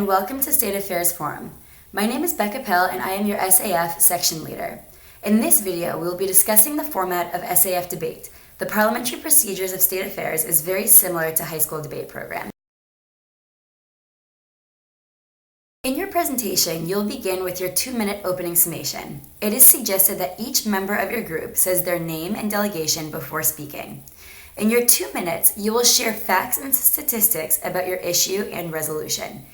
and welcome to State Affairs Forum. My name is Becca Pell and I am your SAF section leader. In this video, we will be discussing the format of SAF debate. The parliamentary procedures of state affairs is very similar to high school debate program. In your presentation, you'll begin with your 2-minute opening summation. It is suggested that each member of your group says their name and delegation before speaking. In your 2 minutes, you will share facts and statistics about your issue and resolution.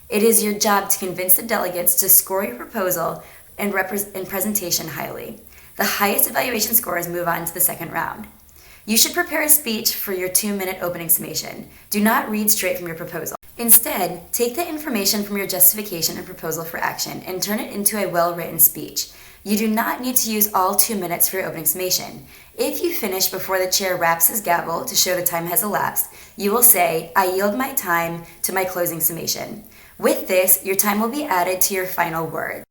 It is your job to convince the delegates to score your proposal and presentation highly. The highest evaluation scores move on to the second round. You should prepare a speech for your 2-minute opening summation. Do not read straight from your proposal. Instead, take the information from your justification and proposal for action and turn it into a well-written speech. You do not need to use all 2 minutes for your opening summation. If you finish before the chair raps his gavel to show the time has elapsed, you will say, "I yield my time to my closing summation." With this, your time will be added to your final word.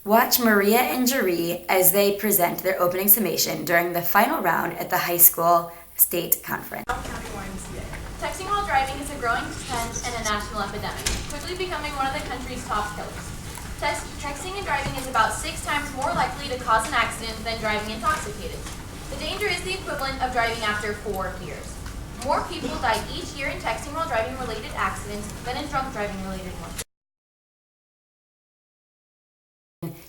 Watch Maria and Jeree as they present their opening summation during the final round at the high school state conference. Texting while driving is a growing trend and a national epidemic, quickly becoming one of the country's top killers. Texting and driving is about 6 times more likely to cause an accident than driving intoxicated. The danger is the equivalent of driving after 4 beers. More people die each year in texting while driving related accidents than in drunk driving related ones.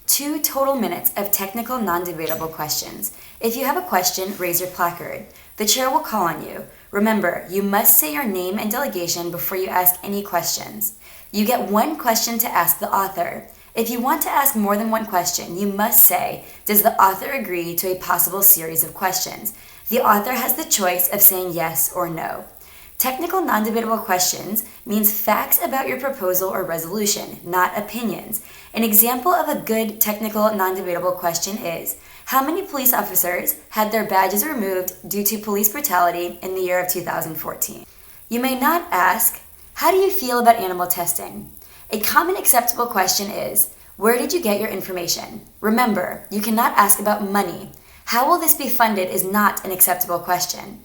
2 total minutes of technical non-debatable questions. If you have a question, raise your placard. The chair will call on you. Remember, you must say your name and delegation before you ask any questions. You get 1 question to ask the author. If you want to ask more than 1 question, you must say, does the author agree to a possible series of questions? The author has the choice of saying yes or no. Technical non-debatable questions means facts about your proposal or resolution, not opinions. An example of a good technical non-debatable question is, how many police officers had their badges removed due to police brutality in the year of 2014? You may not ask, how do you feel about animal testing? A common acceptable question is, where did you get your information? Remember, you cannot ask about money. How will this be funded is not an acceptable question.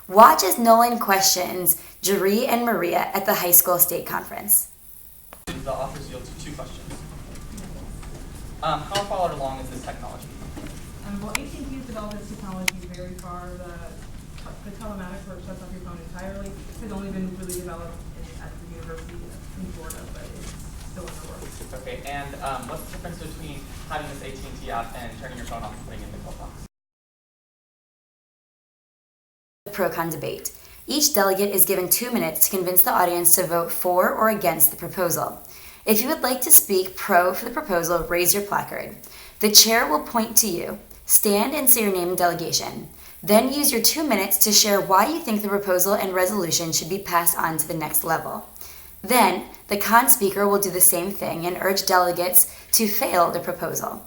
Watch as Nolan questions Jeree and Maria at the high school state conference. The authors yield to 2 questions. How far along is this technology? Well, AT&T has developed this technology very far. The telematics where it shuts off your phone entirely has only been really developed at the University in Florida, but it's still in the works. Okay, and what's the difference between having this AT&T app and turning your phone off and putting it in the glove box? Pro-con debate. Each delegate is given 2 minutes to convince the audience to vote for or against the proposal. If you would like to speak pro for the proposal, raise your placard. The chair will point to you. Stand and say your name and delegation. Then use your 2 minutes to share why you think the proposal and resolution should be passed on to the next level. Then, the con speaker will do the same thing and urge delegates to fail the proposal.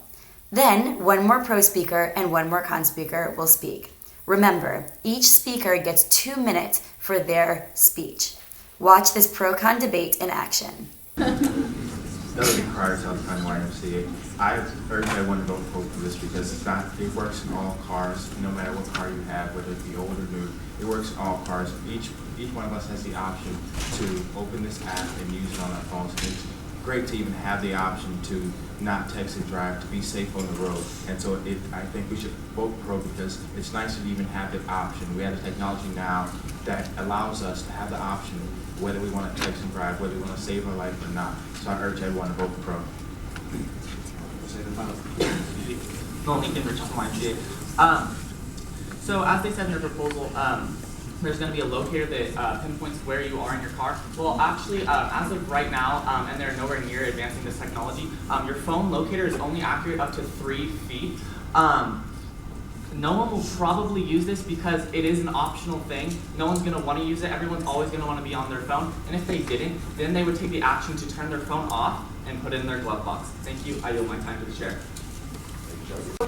Then, 1 more pro speaker and 1 more con speaker will speak. Remember, each speaker gets 2 minutes for their speech. Watch this pro-con debate in action. Delegates Carter, South Carolina YMCA. I urge everyone to vote for this because it works in all cars, no matter what car you have, whether it be old or new. It works in all cars. Each one of us has the option to open this app and use it on our phones. It's great to even have the option to not text and drive, to be safe on the road. And so I think we should vote pro because it's nice to even have the option. We have the technology now that allows us to have the option whether we want to text and drive, whether we want to save our life or not. So I urge everyone to vote for pro. Well, Lincoln Rich on YMCA. So as they said in their proposal, there's going to be a locator that pinpoints where you are in your car. Well, actually, as of right now, and they're nowhere near advancing this technology, your phone locator is only accurate up to 3 feet. No one will probably use this because it is an optional thing. No one's going to want to use it. Everyone's always going to want to be on their phone. And if they didn't, then they would take the action to turn their phone off and put it in their glove box. Thank you. I yield my time to the chair.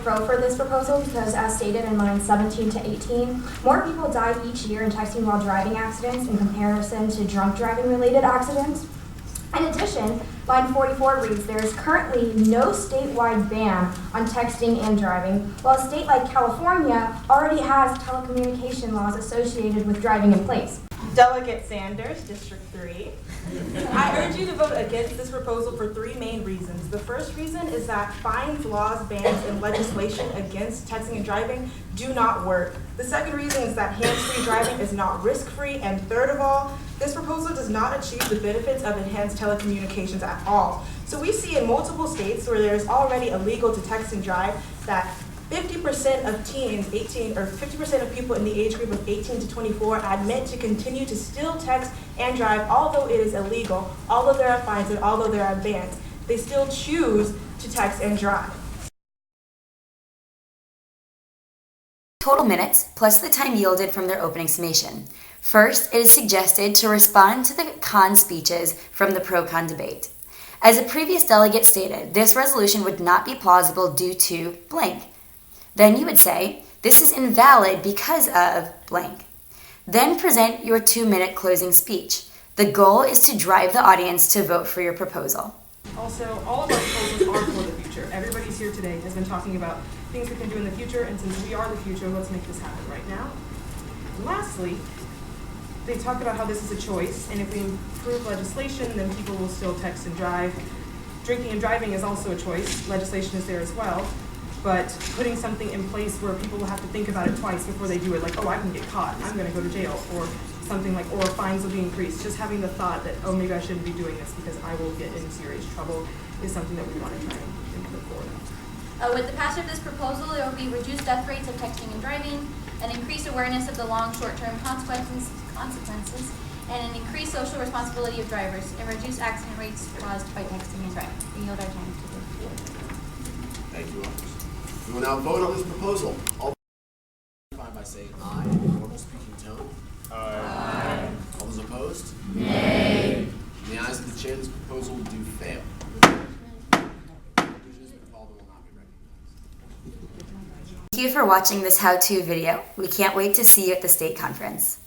Pro for this proposal because, as stated in lines 17 to 18, more people die each year in texting while driving accidents in comparison to drunk driving related accidents. In addition, line 44 reads, there is currently no statewide ban on texting and driving, while a state like California already has telecommunication laws associated with driving in place. Delegate Sanders, District 3. I urge you to vote against this proposal for three main reasons. The first reason is that fines, laws, bans, and legislation against texting and driving do not work. The second reason is that hands-free driving is not risk-free. And third of all, this proposal does not achieve the benefits of enhanced telecommunications at all. So we see in multiple states where there is already illegal to text and drive that 50% of teens, 50% of people in the age group of 18 to 24 admit to continue to still text and drive, although it is illegal, although there are fines, and although there are bans. They still choose to text and drive. Total minutes plus the time yielded from their opening summation. First, it is suggested to respond to the con speeches from the pro-con debate. As a previous delegate stated, this resolution would not be plausible due to blank. Then you would say, this is invalid because of blank. Then present your 2-minute closing speech. The goal is to drive the audience to vote for your proposal. Also, all of our proposals are for the future. Everybody's here today has been talking about things we can do in the future, and since we are the future, let's make this happen right now. Lastly, they talk about how this is a choice, and if we improve legislation, then people will still text and drive. Drinking and driving is also a choice. Legislation is there as well. But putting something in place where people will have to think about it twice before they do it, like, oh, I can get caught, I'm going to go to jail, or something like, or fines will be increased. Just having the thought that, oh, maybe I shouldn't be doing this because I will get in serious trouble is something that we want to try and put forward. With the passage of this proposal, there will be reduced death rates of texting and driving, an increased awareness of the long short-term consequences, and an increased social responsibility of drivers, and reduced accident rates caused by texting and driving. We yield our time to the floor. Thank you, officers. We will now vote on this proposal. All signify by saying aye in a normal speaking tone. Aye. All those opposed? Nay. In the eyes of the chair, this proposal do fail. Thank you for watching this how-to video. We can't wait to see you at the state conference.